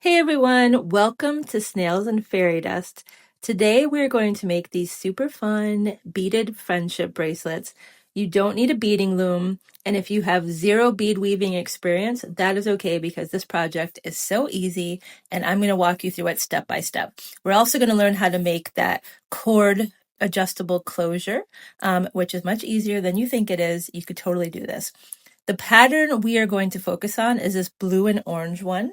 Hey everyone, welcome to Snails and Fairy Dust. Today we're going to make these super fun beaded friendship bracelets. You don't need a beading loom, and if you have zero bead weaving experience, that is okay because this project is so easy and I'm going to walk you through it step by step. We're also going to learn how to make that cord adjustable closure, which is much easier than you think it is. You could totally do this. The pattern we are going to focus on is this blue and orange one.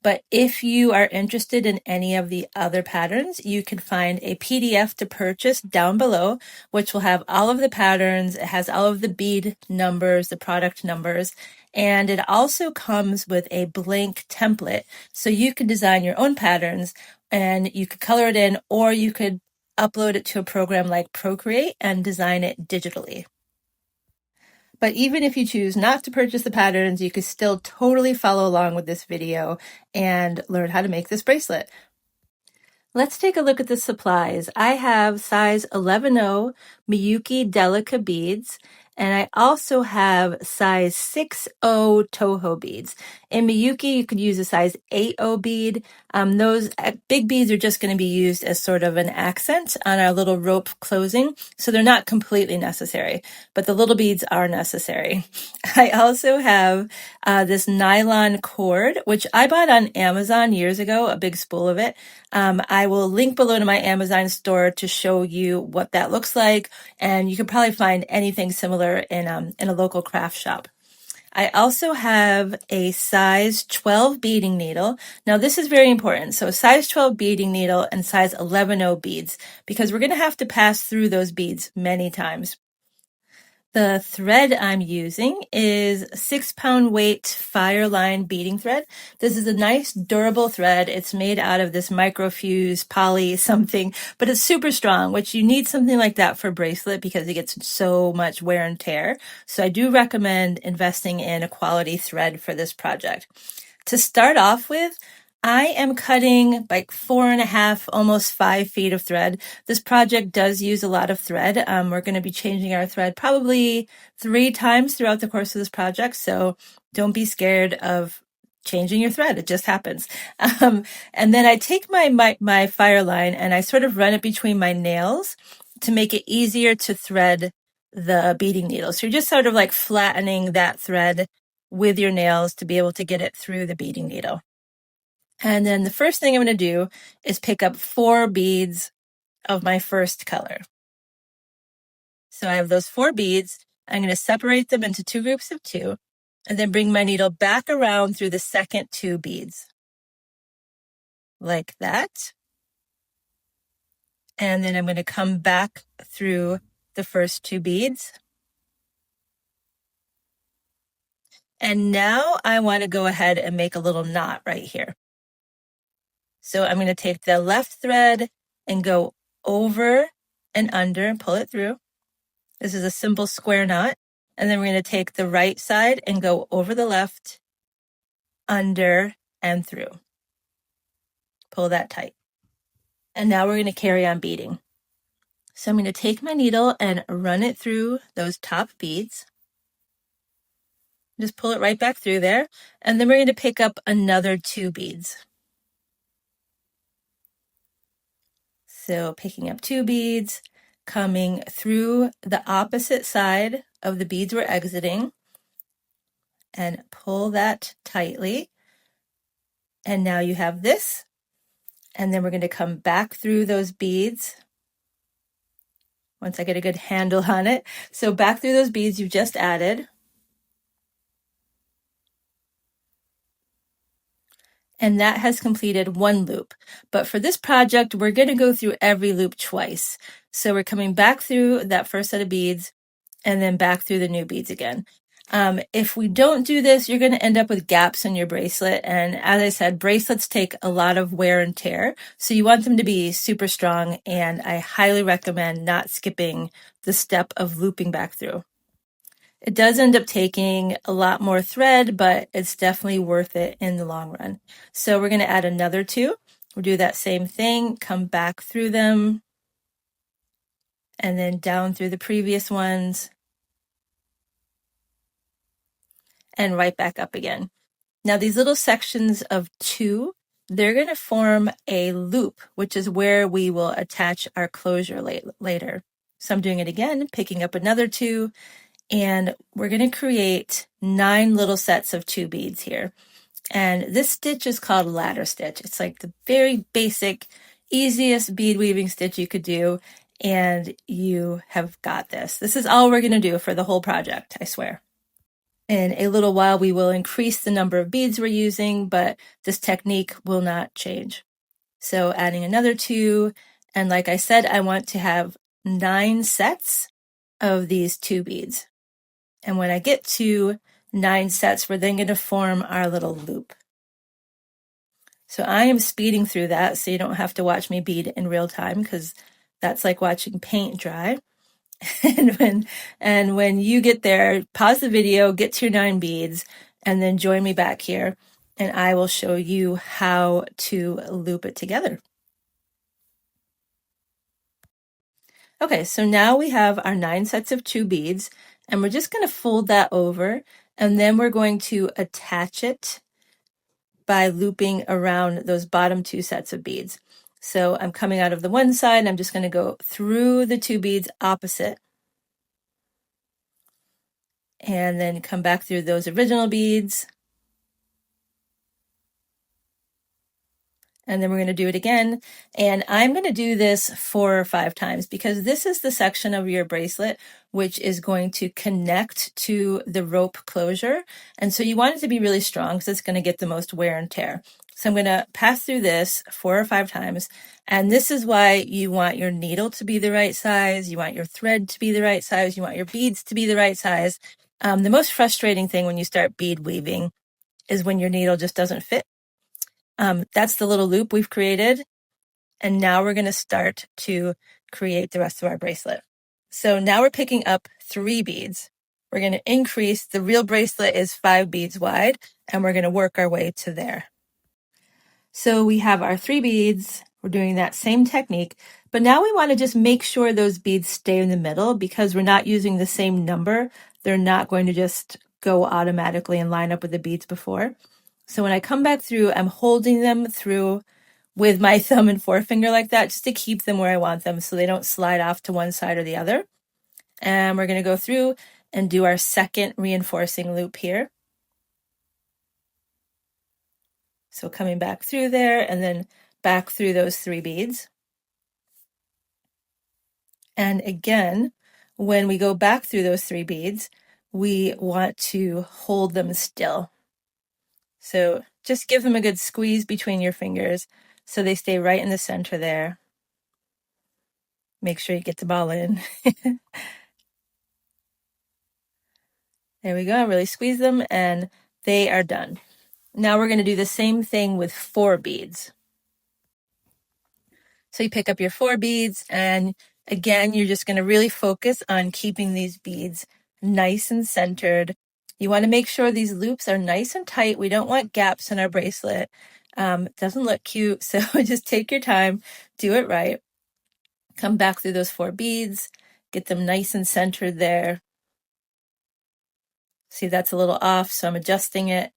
But if you are interested in any of the other patterns, you can find a PDF to purchase down below, which will have all of the patterns. It has all of the bead numbers, the product numbers, and it also comes with a blank template. So you can design your own patterns and you could color it in, or you could upload it to a program like Procreate and design it digitally. But even if you choose not to purchase the patterns, you could still totally follow along with this video and learn how to make this bracelet. Let's take a look at the supplies. I have size 11.0 Miyuki Delica beads, and I also have size 6.0 Toho beads. In Miyuki, you could use a size 8.0 bead. Those big beads are just going to be used as sort of an accent on our little rope closing, so they're not completely necessary, but the little beads are necessary. I also have this nylon cord, which I bought on Amazon years ago, a big spool of it. I will link below to my Amazon store to show you what that looks like, and you can probably find anything similar in a local craft shop. I also have a size 12 beading needle. Now this is very important. So size 12 beading needle and size 11.0 beads, because we're going to have to pass through those beads many times. The thread I'm using is 6-pound weight Fireline beading thread. This is a nice durable thread. It's made out of this microfuse poly something, but it's super strong, which you need something like that for a bracelet because it gets so much wear and tear. So I do recommend investing in a quality thread for this project. To start off with, I am cutting like 4.5, almost 5 feet of thread. This project does use a lot of thread. We're going to be changing our thread probably 3 times throughout the course of this project, so don't be scared of changing your thread. It just happens. And then I take my Fireline and I sort of run it between my nails to make it easier to thread the beading needle. So you're just sort of like flattening that thread with your nails to be able to get it through the beading needle. And then the first thing I'm going to do is pick up 4 beads of my first color. So I have those 4 beads. I'm going to separate them into 2 groups of 2 and then bring my needle back around through the second 2 beads. Like that. And then I'm going to come back through the first 2 beads. And now I want to go ahead and make a little knot right here. So I'm going to take the left thread and go over and under and pull it through. This is a simple square knot. And then we're going to take the right side and go over the left, under, and through. Pull that tight. And now we're going to carry on beading. So I'm going to take my needle and run it through those top beads. Just pull it right back through there. And then we're going to pick up another 2 beads. So picking up 2 beads, coming through the opposite side of the beads we're exiting, and pull that tightly. And now you have this. And then we're going to come back through those beads once I get a good handle on it. So back through those beads you just added. And that has completed 1 loop. But for this project, we're going to go through every loop twice. So we're coming back through that first set of beads and then back through the new beads again. If we don't do this, you're going to end up with gaps in your bracelet. And as I said, bracelets take a lot of wear and tear. So you want them to be super strong. And I highly recommend not skipping the step of looping back through. It does end up taking a lot more thread, but it's definitely worth it in the long run. So we're going to add another 2. We'll do that same thing, come back through them, and then down through the previous ones, and right back up again. Now these little sections of 2 they're going to form a loop, which is where we will attach our closure later. So I'm doing it again, picking up another 2, and we're going to create 9 little sets of 2 beads here. And this stitch is called ladder stitch. It's like the very basic, easiest bead weaving stitch you could do, and you have got this. This is all we're going to do for the whole project, I swear. In a little while, we will increase the number of beads we're using, but this technique will not change. So adding another 2, and like I said, I want to have 9 sets of these 2 beads. And when I get to 9 sets, we're then going to form our little loop. So I am speeding through that so you don't have to watch me bead in real time, because that's like watching paint dry. and when you get there, pause the video, get to your 9 beads, and then join me back here, and I will show you how to loop it together. Okay, so now we have our 9 sets of 2 beads, and we're just going to fold that over, and then we're going to attach it by looping around those bottom 2 sets of beads. So I'm coming out of the one side, and I'm just going to go through the 2 beads opposite, and then come back through those original beads. And then we're going to do it again. And I'm going to do this 4 or 5 times, because this is the section of your bracelet which is going to connect to the rope closure. And so you want it to be really strong, because it's going to get the most wear and tear. So I'm going to pass through this 4 or 5 times. And this is why you want your needle to be the right size. You want your thread to be the right size. You want your beads to be the right size. The most frustrating thing when you start bead weaving is when your needle just doesn't fit. That's the little loop we've created. And now we're going to start to create the rest of our bracelet. So now we're picking up 3 beads. We're going to increase, the real bracelet is 5 beads wide, and we're going to work our way to there. So we have our 3 beads. We're doing that same technique, but now we want to just make sure those beads stay in the middle, because we're not using the same number. They're not going to just go automatically and line up with the beads before. So when I come back through, I'm holding them through with my thumb and forefinger like that, just to keep them where I want them so they don't slide off to one side or the other. And we're going to go through and do our second reinforcing loop here. So coming back through there and then back through those 3 beads. And again, when we go back through those 3 beads, we want to hold them still. So just give them a good squeeze between your fingers so they stay right in the center there. Make sure you get the ball in. There we go, really squeeze them, and they are done. Now we're going to do the same thing with 4 beads. So you pick up your 4 beads, and again, you're just going to really focus on keeping these beads nice and centered. You want to make sure these loops are nice and tight. We don't want gaps in our bracelet. It doesn't look cute, so just take your time, do it right. Come back through those 4 beads, get them nice and centered there. See, that's a little off, so I'm adjusting it.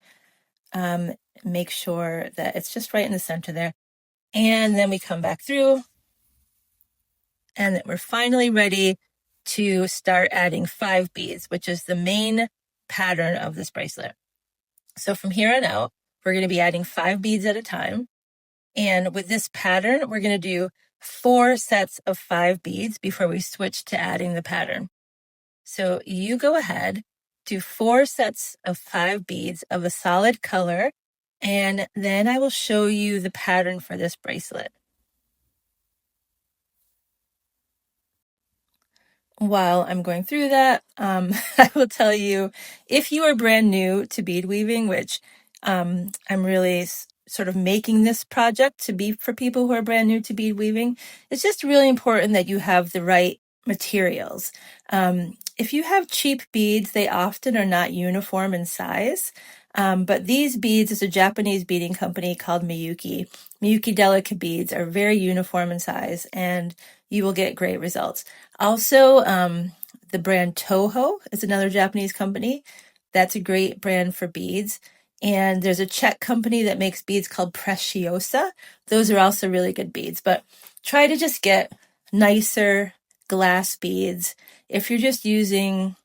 Make sure that it's just right in the center there. And then we come back through, and then we're finally ready to start adding 5 beads, which is the main pattern of this bracelet. So from here on out, we're going to be adding 5 beads at a time. And with this pattern, we're going to do 4 sets of 5 beads before we switch to adding the pattern. So you go ahead, do 4 sets of 5 beads of a solid color, and then I will show you the pattern for this bracelet. While I'm going through that, I will tell you, if you are brand new to bead weaving, which I'm really sort of making this project to be for people who are brand new to bead weaving, it's just really important that you have the right materials. If you have cheap beads, they often are not uniform in size. But these beads is a Japanese beading company called Miyuki. Miyuki Delica Beads are very uniform in size, and you will get great results. Also, the brand Toho is another Japanese company. That's a great brand for beads. And there's a Czech company that makes beads called Preciosa. Those are also really good beads, but try to just get nicer glass beads. If you're just using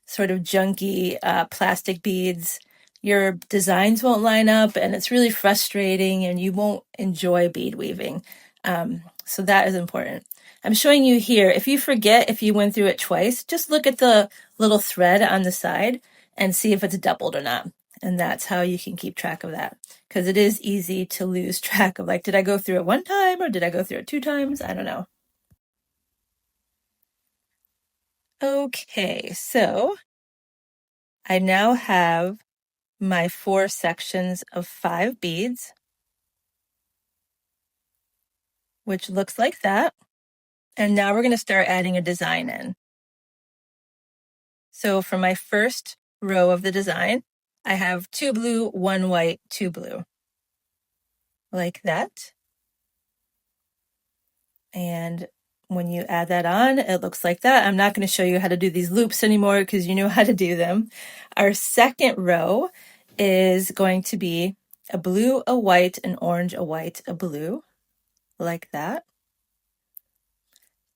sort of junky plastic beads, your designs won't line up and it's really frustrating and you won't enjoy bead weaving. So that is important. I'm showing you here, if you forget if you went through it twice, just look at the little thread on the side and see if it's doubled or not. And that's how you can keep track of that, because it is easy to lose track of, like, did I go through it one time or did I go through it 2 times? I don't know. Okay, so I now have my 4 sections of 5 beads, which looks like that. And now we're going to start adding a design in. So for my first row of the design, I have 2 blue, 1 white, 2 blue, like that. And when you add that on, it looks like that. I'm not going to show you how to do these loops anymore because you know how to do them. Our second row is going to be a blue, a white, an orange, a white, a blue, like that.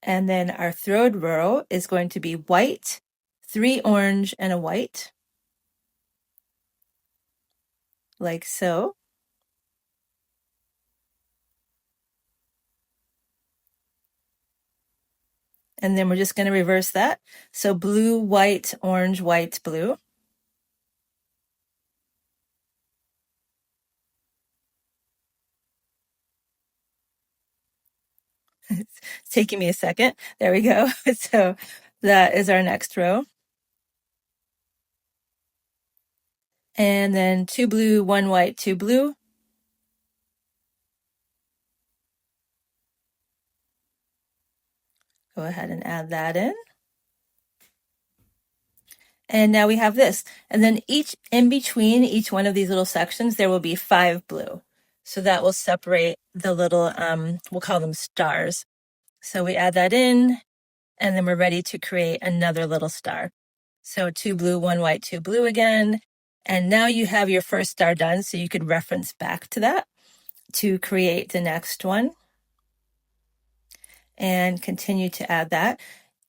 And then our third row is going to be white, 3 orange, and a white, like so. And then we're just going to reverse that. So blue, white, orange, white, blue. It's taking me a second. There we go. So that is our next row. And then 2 blue, 1 white, 2 blue. Go ahead and add that in. And now we have this. And then in between each one of these little sections, there will be 5 blue. So that will separate the little, we'll call them stars. So we add that in, and then we're ready to create another little star. So 2 blue, 1 white, 2 blue again. And now you have your first star done, so you could reference back to that to create the next one. And continue to add that.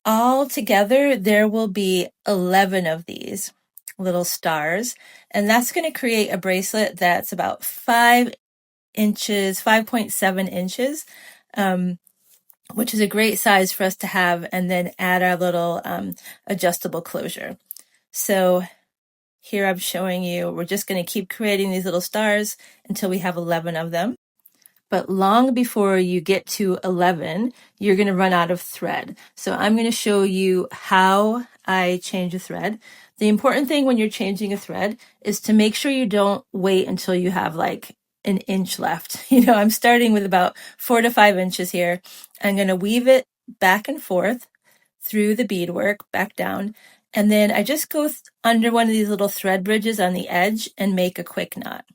All together, there will be 11 of these little stars, and that's going to create a bracelet that's about 5 inches, 5.7 inches, which is a great size for us to have, and then add our little adjustable closure. So here I'm showing you, we're just going to keep creating these little stars until we have 11 of them. But long before you get to 11, you're going to run out of thread. So I'm going to show you how I change a thread. The important thing when you're changing a thread is to make sure you don't wait until you have like an inch left. You know, I'm starting with about 4 to 5 inches here. I'm going to weave it back and forth through the beadwork, back down. And then I just go under one of these little thread bridges on the edge and make a quick knot.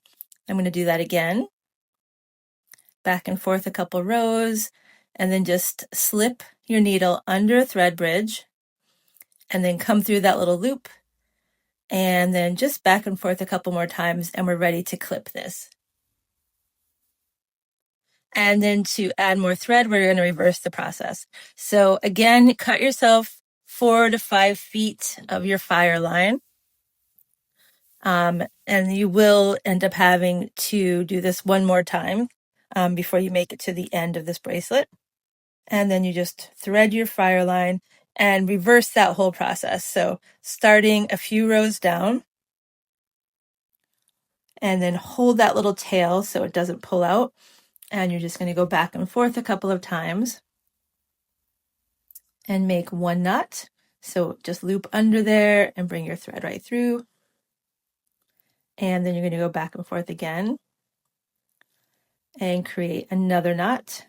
I'm going to do that again. Back and forth a couple rows, and then just slip your needle under a thread bridge and then come through that little loop, and then just back and forth a couple more times, and we're ready to clip this. And then to add more thread, we're going to reverse the process. So again, cut yourself 4 to 5 feet of your Fireline. And you will end up having to do this one more time before you make it to the end of this bracelet. And then you just thread your Fireline and reverse that whole process. So starting a few rows down, and then hold that little tail so it doesn't pull out. And you're just going to go back and forth a couple of times and make one knot. So just loop under there and bring your thread right through. And then you're going to go back and forth again and create another knot,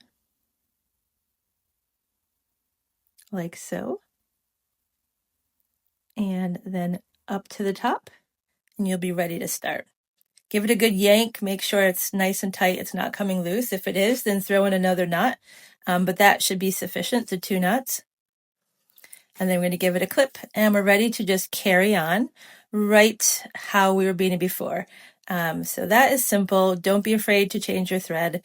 like so. And then up to the top, and you'll be ready to start. Give it a good yank, make sure it's nice and tight, it's not coming loose. If it is, then throw in another knot, but that should be sufficient, the 2 knots. And then we're going to give it a clip, and we're ready to just carry on right how we were beading before. So that is simple. Don't be afraid to change your thread.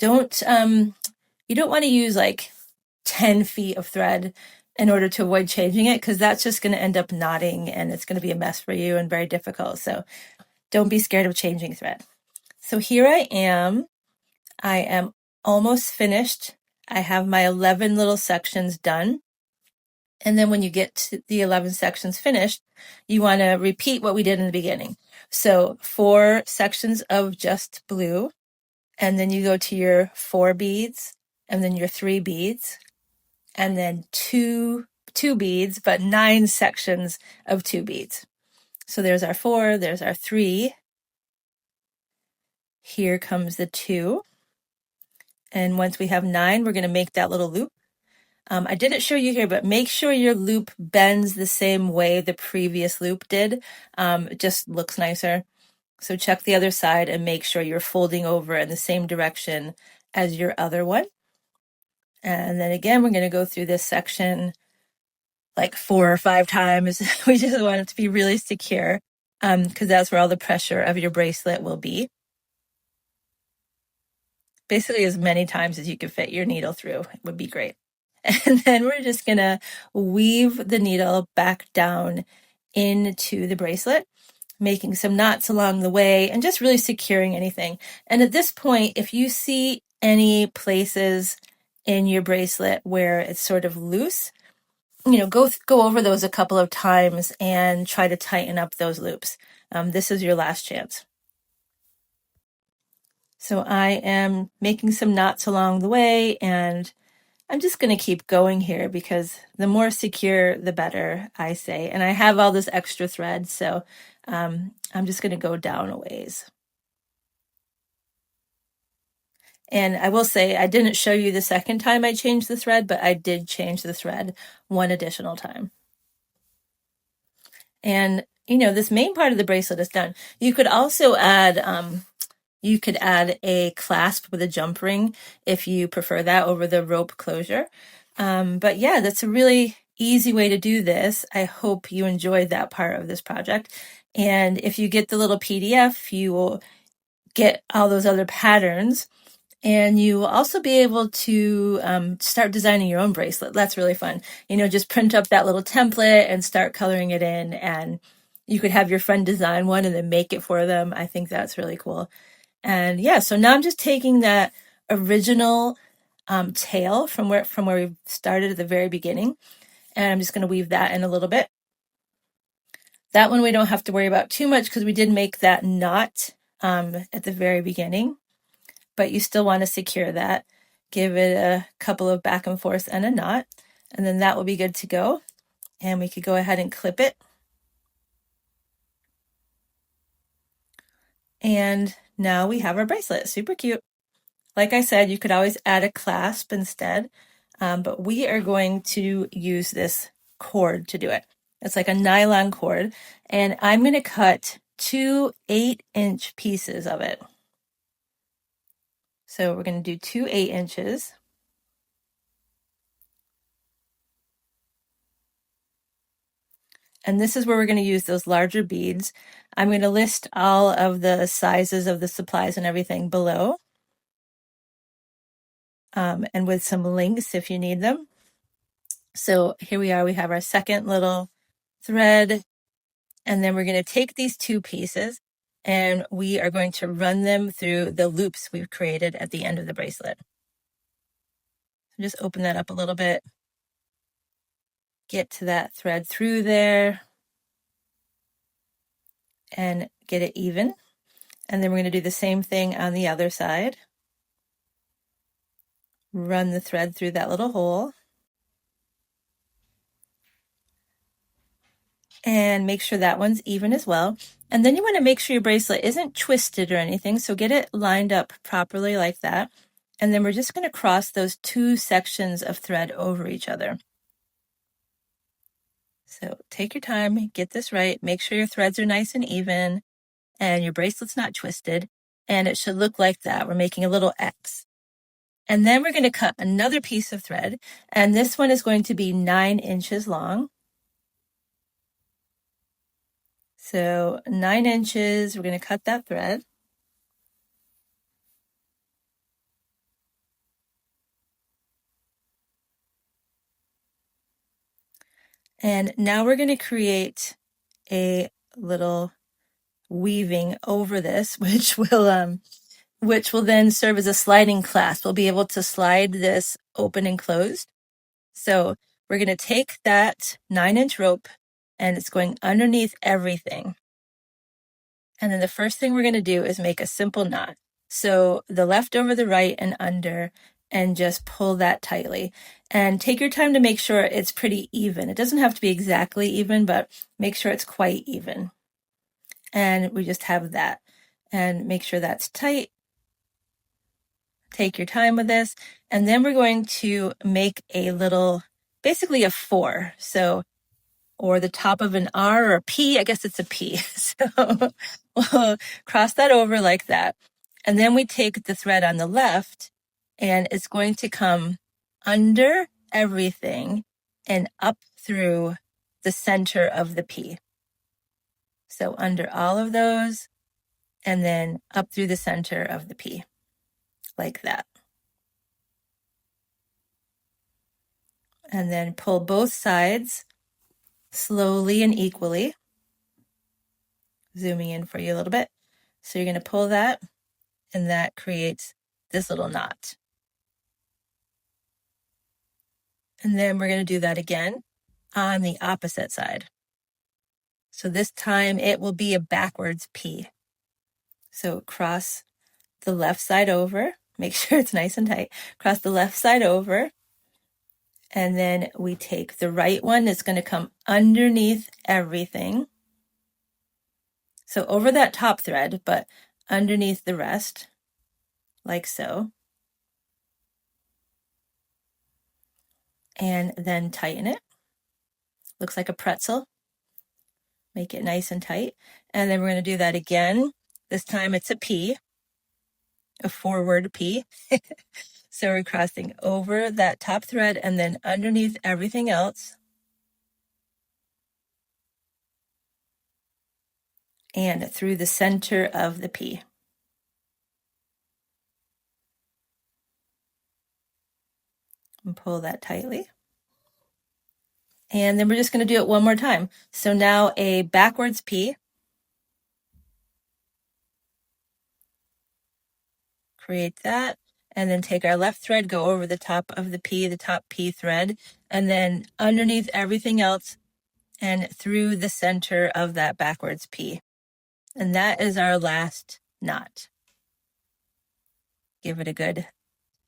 You don't want to use like 10 feet of thread in order to avoid changing it, because that's just going to end up knotting and it's going to be a mess for you and very difficult. So don't be scared of changing thread. So here I am almost finished. I have my 11 little sections done. And then when you get to the 11 sections finished, you want to repeat what we did in the beginning. So 4 sections of just blue, and then you go to your 4 beads, and then your 3 beads, and then two beads, but 9 sections of 2 beads. So there's our 4, there's our 3. Here comes the 2. And once we have 9, we're going to make that little loop. I didn't show you here, but make sure your loop bends the same way the previous loop did. It just looks nicer. So check the other side and make sure you're folding over in the same direction as your other one. And then again, we're going to go through this section like 4 or 5 times. We just want it to be really secure, because that's where all the pressure of your bracelet will be. Basically as many times as you can fit your needle through would be great. And then we're just gonna weave the needle back down into the bracelet, making some knots along the way and just really securing anything. And at this point, if you see any places in your bracelet where it's sort of loose, go over those a couple of times and try to tighten up those loops. This is your last chance. So I am making some knots along the way, and I'm just going to keep going here because the more secure, the better, I say. And I have all this extra thread, so I'm just going to go down a ways. And I will say, I didn't show you the second time I changed the thread, but I did change the thread one additional time. And, this main part of the bracelet is done. You could also add a clasp with a jump ring if you prefer that over the rope closure. But yeah, that's a really easy way to do this. I hope you enjoyed that part of this project. And if you get the little PDF, you will get all those other patterns, and you will also be able to start designing your own bracelet. That's really fun. Just print up that little template and start coloring it in, and you could have your friend design one and then make it for them. I think that's really cool. And yeah, so now I'm just taking that original tail from where we started at the very beginning, and I'm just going to weave that in a little bit. That one we don't have to worry about too much because we did make that knot at the very beginning, but you still want to secure that. Give it a couple of back and forth and a knot, and then that will be good to go. And we could go ahead and clip it. And now we have our bracelet. Super cute. Like I said, you could always add a clasp instead, but we are going to use this cord to do it. It's like a nylon cord, and I'm going to cut 2 8-inch pieces of it. So we're going to do 2 8 inches. And this is where we're going to use those larger beads. I'm going to list all of the sizes of the supplies and everything below, and with some links if you need them. So here we are, we have our second little thread, and then we're going to take these 2 pieces and we are going to run them through the loops we've created at the end of the bracelet. So just open that up a little bit, get to that thread through there, and get it even. And then we're going to do the same thing on the other side. Run the thread through that little hole. And make sure that one's even as well. And then you want to make sure your bracelet isn't twisted or anything, so get it lined up properly like that. And then we're just going to cross those 2 sections of thread over each other. So take your time, get this right, make sure your threads are nice and even, and your bracelet's not twisted, and it should look like that. We're making a little X. And then we're going to cut another piece of thread, and this one is going to be 9 inches long. So 9 inches, we're going to cut that thread. And now we're going to create a little weaving over this, which will then serve as a sliding clasp. We'll be able to slide this open and closed. So we're going to take that 9-inch rope and it's going underneath everything. And then the first thing we're going to do is make a simple knot. So the left over the right and under, and just pull that tightly. And take your time to make sure it's pretty even. It doesn't have to be exactly even, but make sure it's quite even. And we just have that. And make sure that's tight. Take your time with this. And then we're going to make a little, basically a 4. So, or the top of an R or a P, I guess it's a P. So we'll cross that over like that. And then we take the thread on the left and it's going to come under everything and up through the center of the P. So under all of those and then up through the center of the P, like that. And then pull both sides slowly and equally. Zooming in for you a little bit. So you're going to pull that, and that creates this little knot. And then we're going to do that again on the opposite side. So this time it will be a backwards P. So cross the left side over, make sure it's nice and tight. Cross the left side over, and then we take the right one. It's going to come underneath everything. So over that top thread, but underneath the rest, like so. And then tighten it. Looks like a pretzel. Make it nice and tight. And then we're going to do that again. This time it's a P, a forward P. So we're crossing over that top thread and then underneath everything else. And through the center of the P. And pull that tightly. And then we're just going to do it one more time. So now a backwards P. Create that. And then take our left thread, go over the top of the P, the top P thread, and then underneath everything else and through the center of that backwards P. And that is our last knot. Give it a good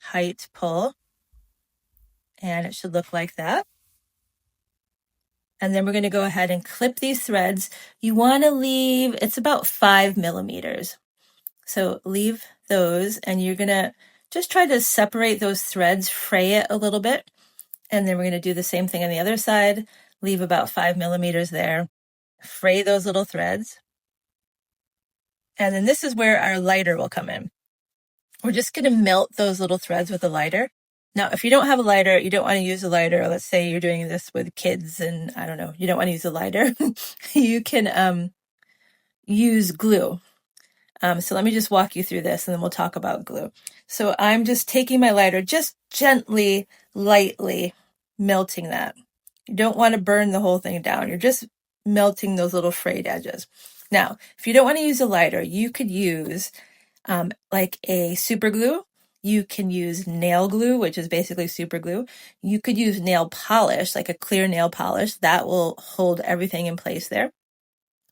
height pull. And it should look like that. And then we're going to go ahead and clip these threads. You want to leave, it's about 5 millimeters. So leave those and you're going to just try to separate those threads, fray it a little bit. And then we're going to do the same thing on the other side. Leave about 5 millimeters there. Fray those little threads. And then this is where our lighter will come in. We're just going to melt those little threads with a lighter. Now, if you don't have a lighter, you don't want to use a lighter. Let's say you're doing this with kids and I don't know, you don't want to use a lighter. You can use glue. So let me just walk you through this and then we'll talk about glue. So I'm just taking my lighter, just gently, lightly melting that. You don't want to burn the whole thing down. You're just melting those little frayed edges. Now, if you don't want to use a lighter, you could use like a super glue. You can use nail glue, which is basically super glue. You could use nail polish, like a clear nail polish. That will hold everything in place there.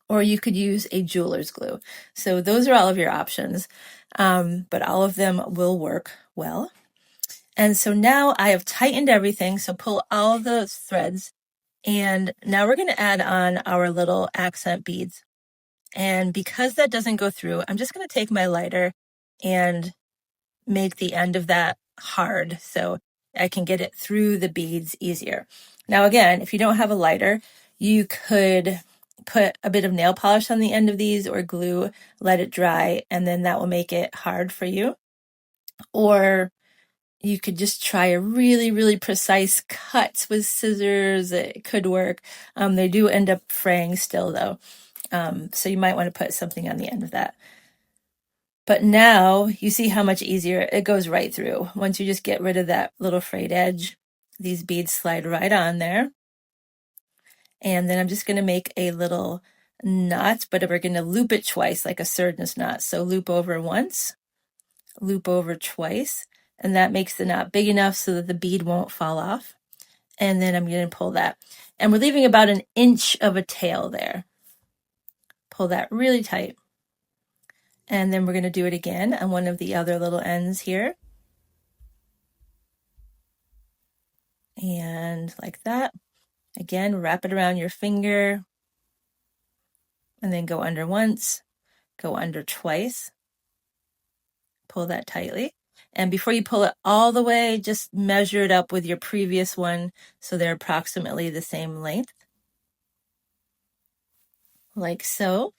Or you could use a jeweler's glue. So those are all of your options, but all of them will work well. And so now I have tightened everything. So pull all of those threads. And now we're going to add on our little accent beads. And because that doesn't go through, I'm just going to take my lighter and make the end of that hard so I can get it through the beads easier. Now, again, if you don't have a lighter, you could put a bit of nail polish on the end of these or glue, let it dry, and then that will make it hard for you. Or you could just try a really, really precise cut with scissors. It could work. They do end up fraying still though. So you might want to put something on the end of that. But now you see how much easier it goes right through. Once you just get rid of that little frayed edge, these beads slide right on there. And then I'm just going to make a little knot, but we're going to loop it twice like a sardines knot. So loop over once, loop over twice, and that makes the knot big enough so that the bead won't fall off. And then I'm going to pull that. And we're leaving about 1 inch of a tail there. Pull that really tight. And then we're going to do it again on one of the other little ends here. And like that. Again, wrap it around your finger. And then go under once, go under twice. Pull that tightly. And before you pull it all the way, just measure it up with your previous one so they're approximately the same length. Like so.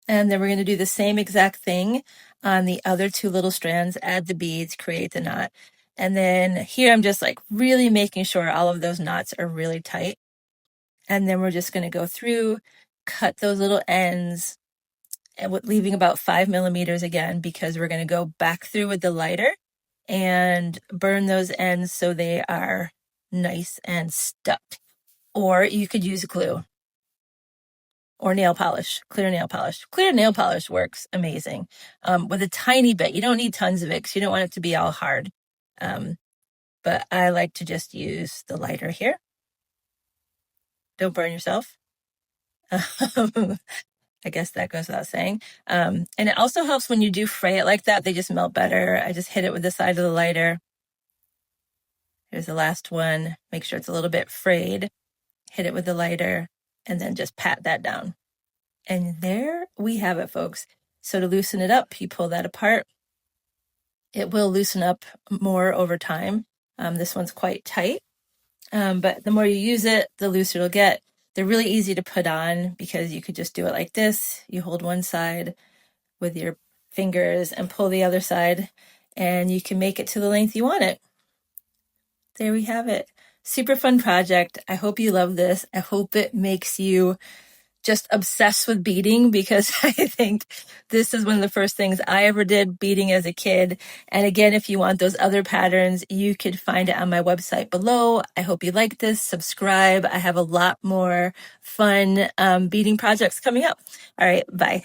And then we're going to do the same exact thing on the other 2 little strands, add the beads, create the knot. And then here I'm just like really making sure all of those knots are really tight. And then we're just going to go through, cut those little ends, and leaving about 5 millimeters again, because we're going to go back through with the lighter and burn those ends so they are nice and stuck. Or you could use glue or nail polish, clear nail polish. Clear nail polish works amazing with a tiny bit. You don't need tons of it because you don't want it to be all hard. But I like to just use the lighter here. Don't burn yourself. I guess that goes without saying. And it also helps when you do fray it like that, they just melt better. I just hit it with the side of the lighter. Here's the last one. Make sure it's a little bit frayed. Hit it with the lighter and then just pat that down. And there we have it, folks. So to loosen it up, you pull that apart. It will loosen up more over time. This one's quite tight, but the more you use it, the looser it'll get. They're really easy to put on because you could just do it like this. You hold one side with your fingers and pull the other side, and you can make it to the length you want it. There we have it. Super fun project. I hope you love this. I hope it makes you just obsessed with beading, because I think this is one of the first things I ever did, beading as a kid. And again, if you want those other patterns, you could find it on my website below. I hope you like this. Subscribe. I have a lot more fun beading projects coming up. All right, bye.